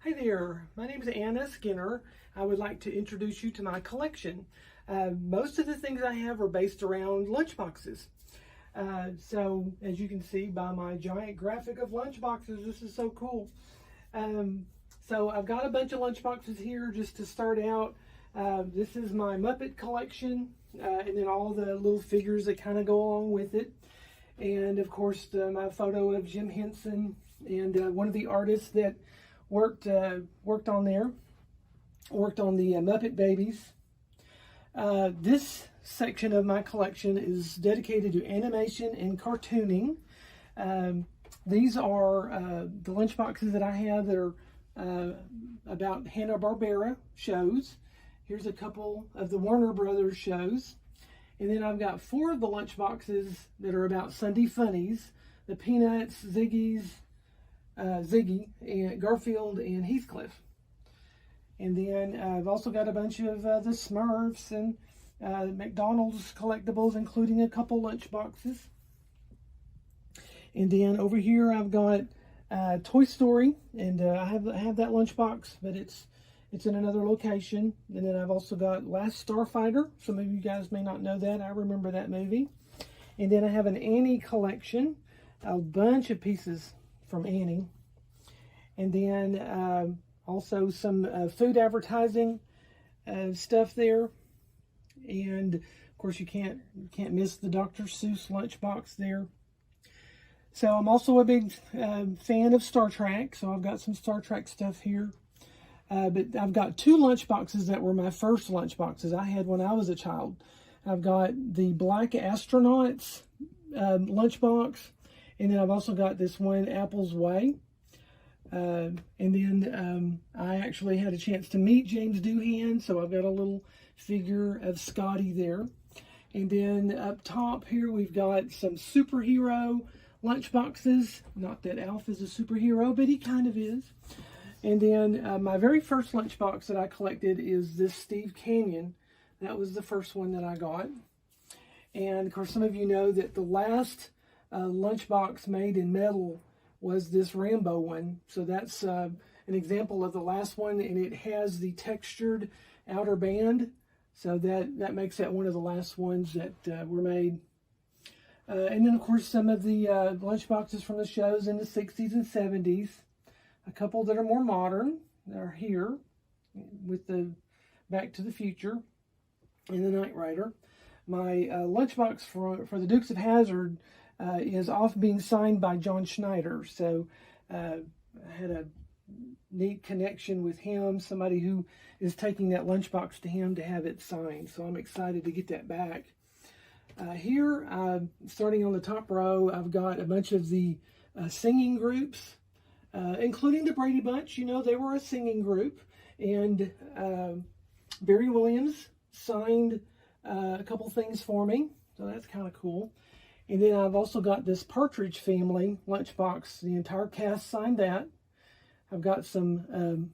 Hi there, my name is Anna Skinner. I would like to introduce you to my collection. Most of the things I have are based around lunchboxes. So as you can see by my giant graphic of lunchboxes, this is so cool. So I've got a bunch of lunchboxes here just to start out. This is my Muppet collection, and then all the little figures that kind of go along with it. And of course, my photo of Jim Henson and one of the artists that worked on the Muppet Babies. This section of my collection is dedicated to animation and cartooning. These are the lunchboxes that I have that are about Hanna-Barbera shows. Here's a couple of the Warner Brothers shows. And then I've got 4 of the lunchboxes that are about Sunday Funnies, the Peanuts, Ziggy, and Garfield, and Heathcliff. And then I've also got a bunch of the Smurfs and McDonald's collectibles, including a couple lunchboxes. And then over here I've got Toy Story, and I have that lunchbox, but it's in another location. And then I've also got Last Starfighter. Some of you guys may not know that. I remember that movie. And then I have an Annie collection, a bunch of pieces from Annie. And then also some food advertising stuff there. And of course you can't miss the Dr. Seuss lunchbox there. So I'm also a big fan of Star Trek, so I've got some Star Trek stuff here. But I've got 2 lunchboxes that were my first lunchboxes I had when I was a child. I've got the Black Astronauts lunchbox, and then I've also got this one, Apple's Way. And then I actually had a chance to meet James Doohan, so I've got a little figure of Scotty there. And then up top here, we've got some superhero lunchboxes. Not that Alf is a superhero, but he kind of is. And then my very first lunchbox that I collected is this Steve Canyon. That was the first one that I got. And of course, some of you know that the last lunchbox made in metal was this Rambo one. So that's an example of the last one, and it has the textured outer band. So that makes that one of the last ones that were made. And then of course some of the lunchboxes from the shows in the 60s and 70s. A couple that are more modern are here with the Back to the Future and the Knight Rider. My lunchbox for the Dukes of Hazzard is off being signed by John Schneider. So I had a neat connection with him, somebody who is taking that lunchbox to him to have it signed. So I'm excited to get that back. Here, starting on the top row, I've got a bunch of the singing groups. Including the Brady Bunch. You know, they were a singing group, and Barry Williams signed a couple things for me, so that's kind of cool. And then I've also got this Partridge Family lunchbox. The entire cast signed that. I've got some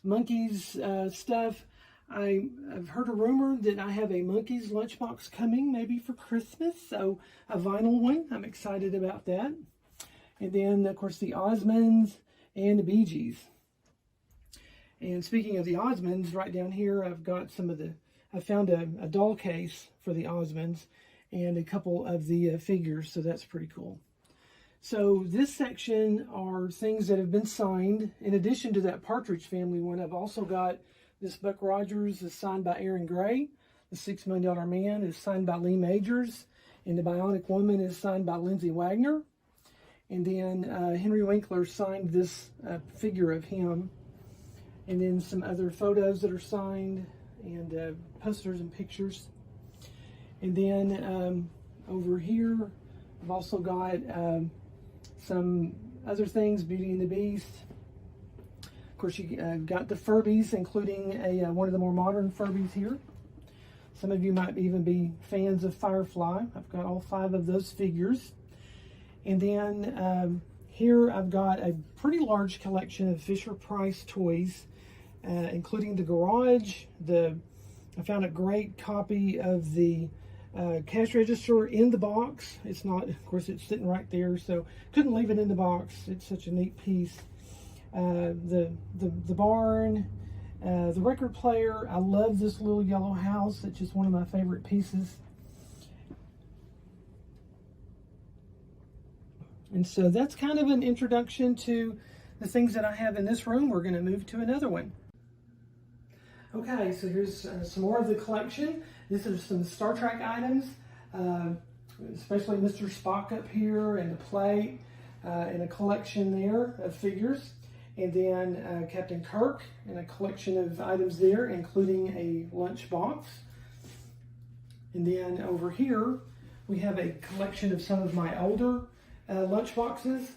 Monkeys stuff. I've heard a rumor that I have a Monkeys lunchbox coming, maybe for Christmas, so a vinyl one. I'm excited about that. And then, of course, the Osmonds and the Bee Gees. And speaking of the Osmonds, right down here, I've got I found a doll case for the Osmonds and a couple of the figures, so that's pretty cool. So this section are things that have been signed. In addition to that Partridge Family one, I've also got this Buck Rogers is signed by Aaron Gray. The $6 Million Man is signed by Lee Majors. And the Bionic Woman is signed by Lindsay Wagner. And then Henry Winkler signed this figure of him. And then some other photos that are signed, and posters and pictures. And then over here, I've also got some other things, Beauty and the Beast. Of course, you got the Furbies, including one of the more modern Furbies here. Some of you might even be fans of Firefly. I've got all 5 of those figures. And then here I've got a pretty large collection of Fisher-Price toys, including the Garage. I found a great copy of the cash register in the box. It's not, of course, it's sitting right there, so couldn't leave it in the box. It's such a neat piece. the barn, the record player. I love this little yellow house. It's just one of my favorite pieces. And so that's kind of an introduction to the things that I have in this room. We're going to move to another one. Okay, so here's some more of the collection. This is some Star Trek items, especially Mr. Spock up here and the plate, and a collection there of figures. And then Captain Kirk and a collection of items there, including a lunchbox. And then over here, we have a collection of some of my older lunchboxes,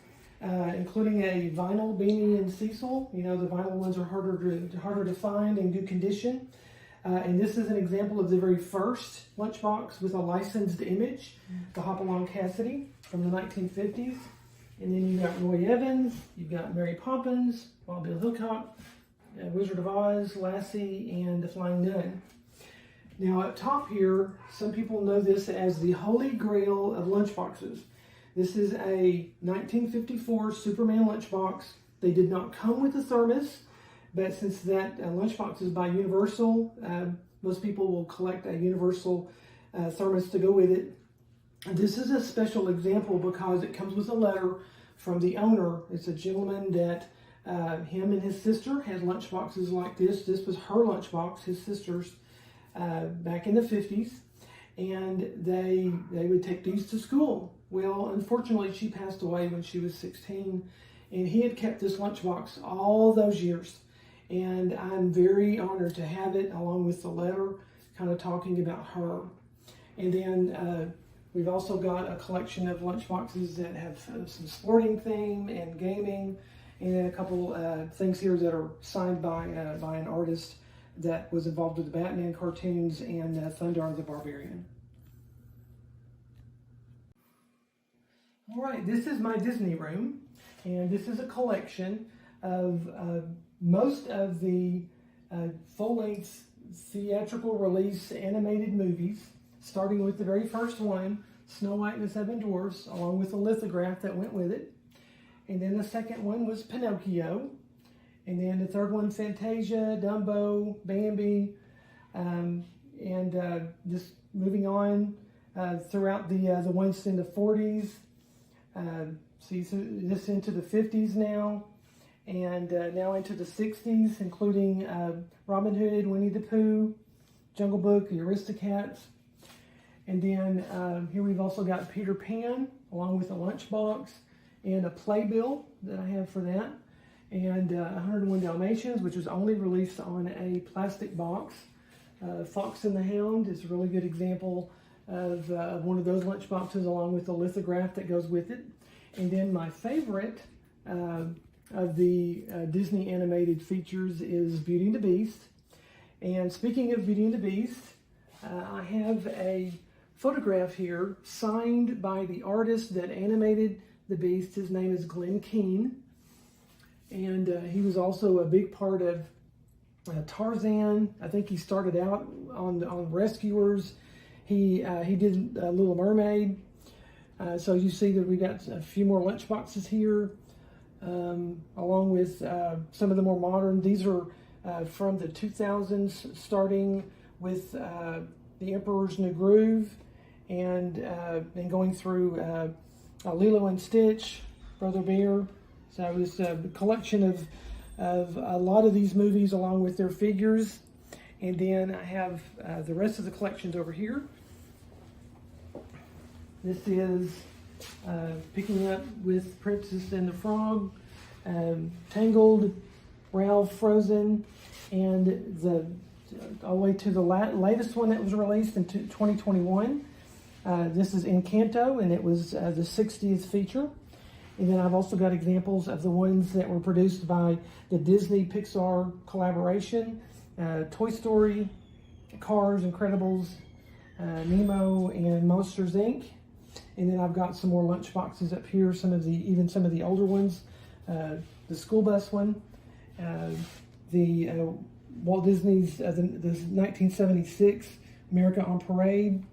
including a vinyl Beanie and Cecil. You know, the vinyl ones are harder to find in good condition. And this is an example of the very first lunchbox with a licensed image, the Hopalong Cassidy from the 1950s. And then you've got Roy Evans, you've got Mary Poppins, Wild Bill Hickok, Wizard of Oz, Lassie, and the Flying Nun. Now up top here, some people know this as the Holy Grail of lunchboxes. This is a 1954 Superman lunchbox. They did not come with a thermos, but since that lunchbox is by Universal, most people will collect a Universal thermos to go with it. This is a special example because it comes with a letter from the owner. It's a gentleman that him and his sister had lunchboxes like this. This was her lunchbox, his sister's, back in the 50s. And they would take these to school. Well, unfortunately, she passed away when she was 16. And he had kept this lunchbox all those years. And I'm very honored to have it along with the letter kind of talking about her. And then we've also got a collection of lunchboxes that have some sporting theme and gaming, and then a couple things here that are signed by an artist that was involved with the Batman cartoons and Thundar the Barbarian. All right, this is my Disney room, and this is a collection of most of the full-length theatrical release animated movies, starting with the very first one, Snow White and the Seven Dwarfs, along with the lithograph that went with it. And then the second one was Pinocchio. And then the third one, Fantasia, Dumbo, Bambi, and just moving on throughout the ones in the 40s. See this into the 50s now, and now into the 60s, including Robin Hood, Winnie the Pooh, Jungle Book, the Aristocats. And then here we've also got Peter Pan, along with a lunchbox and a playbill that I have for that. And 101 Dalmatians, which was only released on a plastic box. Fox and the Hound is a really good example of one of those lunchboxes, along with the lithograph that goes with it. And then my favorite of the Disney animated features is Beauty and the Beast. And speaking of Beauty and the Beast, I have a photograph here signed by the artist that animated the Beast. His name is Glenn Keane. And he was also a big part of Tarzan. I think he started out on Rescuers. He did Little Mermaid. So you see that we got a few more lunchboxes here, along with some of the more modern. These are from the 2000s, starting with The Emperor's New Groove, and going through Lilo and Stitch, Brother Bear. So it was a collection of a lot of these movies along with their figures. And then I have the rest of the collections over here. This is picking up with Princess and the Frog, Tangled, Ralph, Frozen, and all the way to the latest one that was released in 2021. This is Encanto, and it was the 60th feature. And then I've also got examples of the ones that were produced by the Disney-Pixar collaboration, Toy Story, Cars, Incredibles, Nemo, and Monsters, Inc. And then I've got some more lunchboxes up here, even some of the older ones, the school bus one, the Walt Disney's the 1976 America on Parade.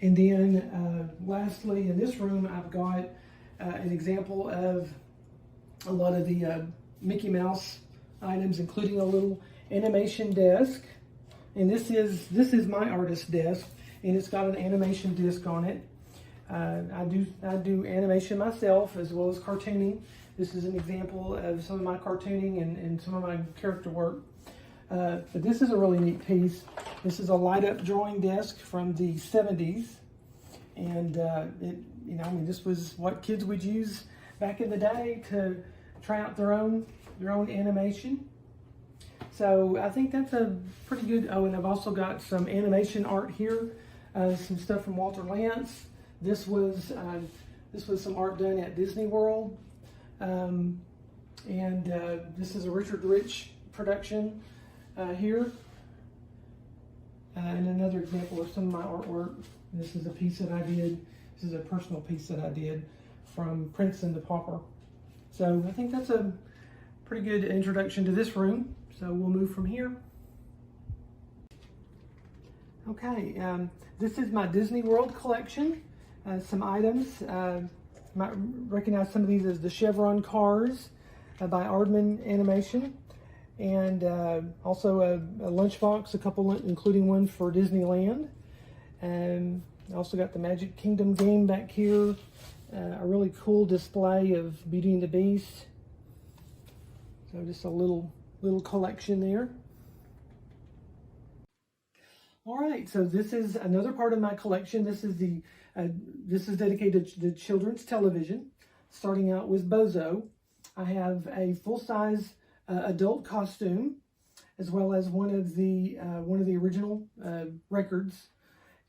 And then lastly, in this room, I've got an example of a lot of the Mickey Mouse items, including a little animation desk. And this is my artist desk, and it's got an animation disc on it. I do animation myself as well as cartooning. This is an example of some of my cartooning and some of my character work. But this is a really neat piece. This is a light-up drawing desk from the 70s, and this was what kids would use back in the day to try out their own animation. So I think that's a pretty good. Oh, and I've also got some animation art here, some stuff from Walter Lantz. This was some art done at Disney World, and this is a Richard Rich production here, and another example of some of my artwork. This is a piece that I did. This is a personal piece that I did from Prince and the Pauper. So I think that's a pretty good introduction to this room. So we'll move from here. Okay, this is my Disney World collection. Some items. You might recognize some of these as the Chevron cars by Aardman Animation. And also a lunchbox, a couple, including one for Disneyland. And also got the Magic Kingdom game back here. A really cool display of Beauty and the Beast. So just a little collection there. All right, so this is another part of my collection. This is dedicated to children's television. Starting out with Bozo, I have a full-size adult costume, as well as one of the original records.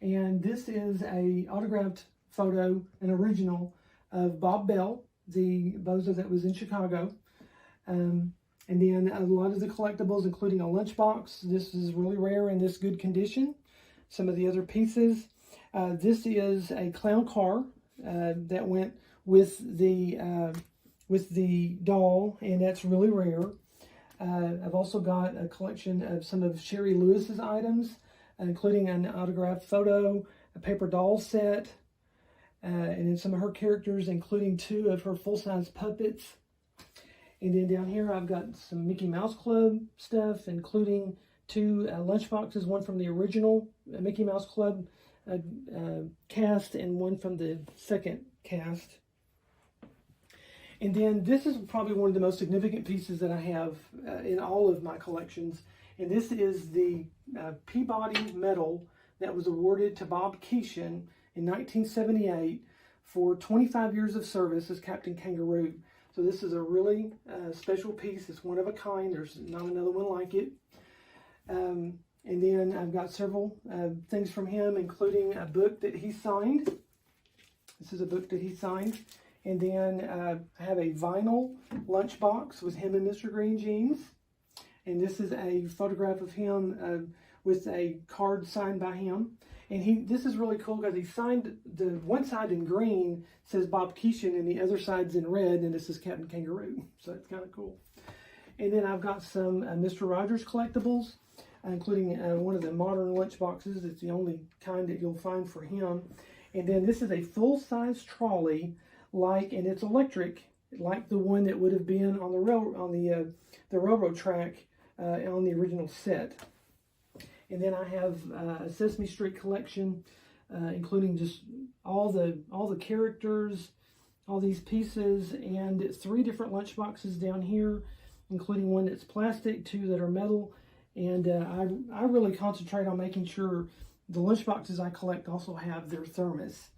And this is a autographed photo, an original of Bob Bell, the Bozo that was in Chicago. And then a lot of the collectibles, including a lunchbox. This is really rare in this good condition. Some of the other pieces. This is a clown car that went with the doll, and that's really rare. I've also got a collection of some of Sherry Lewis's items, including an autographed photo, a paper doll set, and then some of her characters, including 2 of her full-size puppets. And then down here, I've got some Mickey Mouse Club stuff, including 2 lunchboxes, one from the original Mickey Mouse Club cast and one from the second cast. And then this is probably one of the most significant pieces that I have in all of my collections. And this is the Peabody Medal that was awarded to Bob Keeshan in 1978 for 25 years of service as Captain Kangaroo. So this is a really special piece. It's one of a kind. There's not another one like it. And then I've got several things from him, including a book that he signed. This is a book that he signed. And then I have a vinyl lunchbox with him and Mr. Green Jeans. And this is a photograph of him with a card signed by him. And this is really cool because he signed the one side in green, says Bob Keeshan, and the other side's in red, and this is Captain Kangaroo. So it's kind of cool. And then I've got some Mr. Rogers collectibles, including one of the modern lunchboxes. It's the only kind that you'll find for him. And then this is a full-size trolley, and it's electric, like the one that would have been on the railroad track on the original set. And then I have a Sesame Street collection, including just all the characters, all these pieces, and it's 3 different lunchboxes down here, including one that's plastic, 2 that are metal. And I really concentrate on making sure the lunchboxes I collect also have their thermos.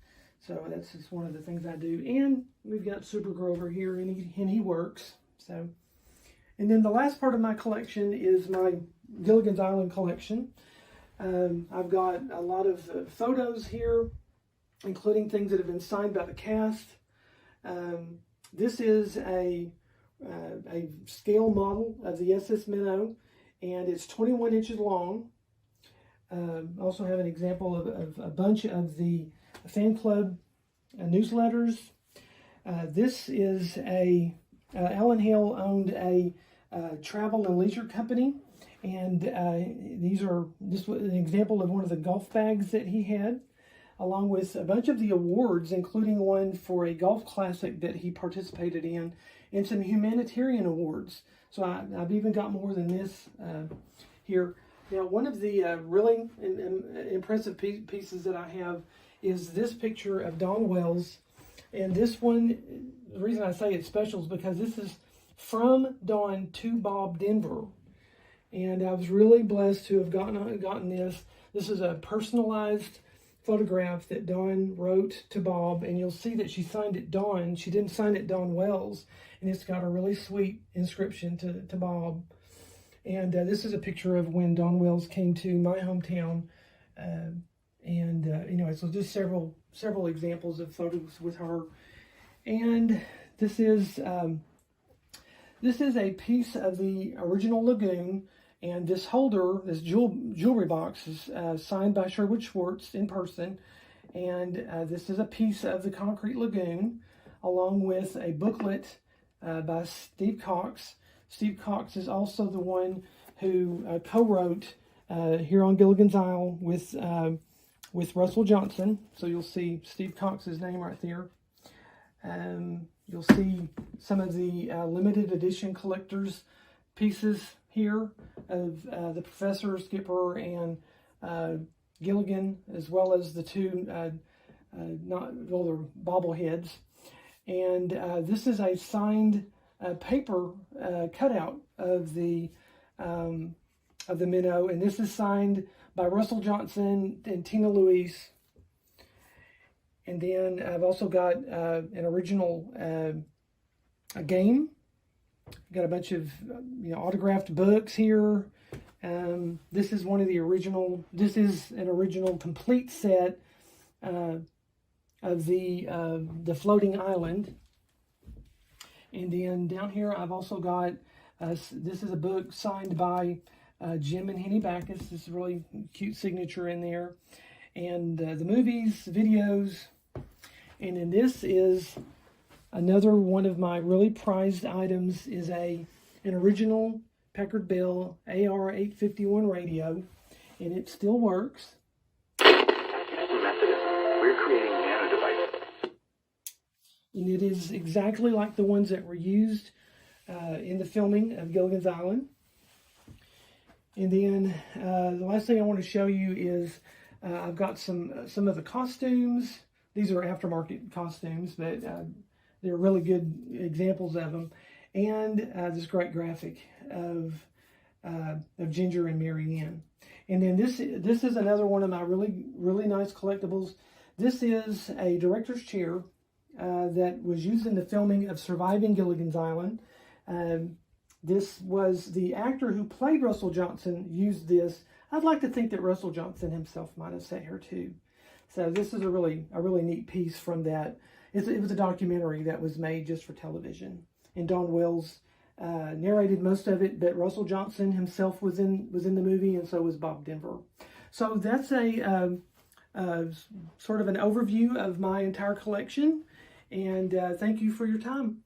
So that's just one of the things I do. And we've got Super Grover here, and he works. So, and then the last part of my collection is my Gilligan's Island collection. I've got a lot of photos here, including things that have been signed by the cast. This is a scale model of the SS Minnow, and it's 21 inches long. I also have an example of a bunch of the fan club newsletters. This is Alan Hale owned a travel and leisure company, and this was an example of one of the golf bags that he had, along with a bunch of the awards, including one for a golf classic that he participated in. and some humanitarian awards. So I've even got more than this here. Now, one of the really impressive pieces that I have is this picture of Dawn Wells. And this one, the reason I say it's special is because this is from Dawn to Bob Denver. And I was really blessed to have gotten this. This is a personalized photograph that Dawn wrote to Bob. And you'll see that she signed it Dawn. She didn't sign it Dawn Wells. And it's got a really sweet inscription to Bob. And this is a picture of when Dawn Wells came to my hometown. Anyway, so just several examples of photos with her. And this is a piece of the original lagoon. And this holder, this jewelry box, is signed by Sherwood Schwartz in person. And this is a piece of the concrete lagoon, along with a booklet by Steve Cox. Steve Cox is also the one who co-wrote Here on Gilligan's Isle with Russell Johnson. So you'll see Steve Cox's name right there. You'll see some of the limited edition collector's pieces here of the Professor, Skipper, and Gilligan, as well as the two they're bobbleheads. And this is a signed paper cutout of the minnow, and this is signed by Russell Johnson and Tina Louise. And then I've also got an original a game. Got a bunch of autographed books here. This is one of the original. This is an original complete set of the floating island. And then down here I've also got this is a book signed by Jim and Henny Backus. This is a really cute signature in there. And the movies, videos. And then this is another one of my really prized items, is an original Packard Bell AR-851 radio, and it still works. We're creating nano devices. And it is exactly like the ones that were used in the filming of Gilligan's Island. And then the last thing I want to show you is I've got some of the costumes. These are aftermarket costumes, but they're really good examples of them. And this great graphic of Ginger and Mary Ann. And then this is another one of my really nice collectibles. This is a director's chair that was used in the filming of Surviving Gilligan's Island. This was the actor who played Russell Johnson used this. I'd like to think that Russell Johnson himself might have sat here too. So this is a really neat piece from that. It was a documentary that was made just for television. And Dawn Wells narrated most of it, but Russell Johnson himself was in the movie, and so was Bob Denver. So that's a sort of an overview of my entire collection. And thank you for your time.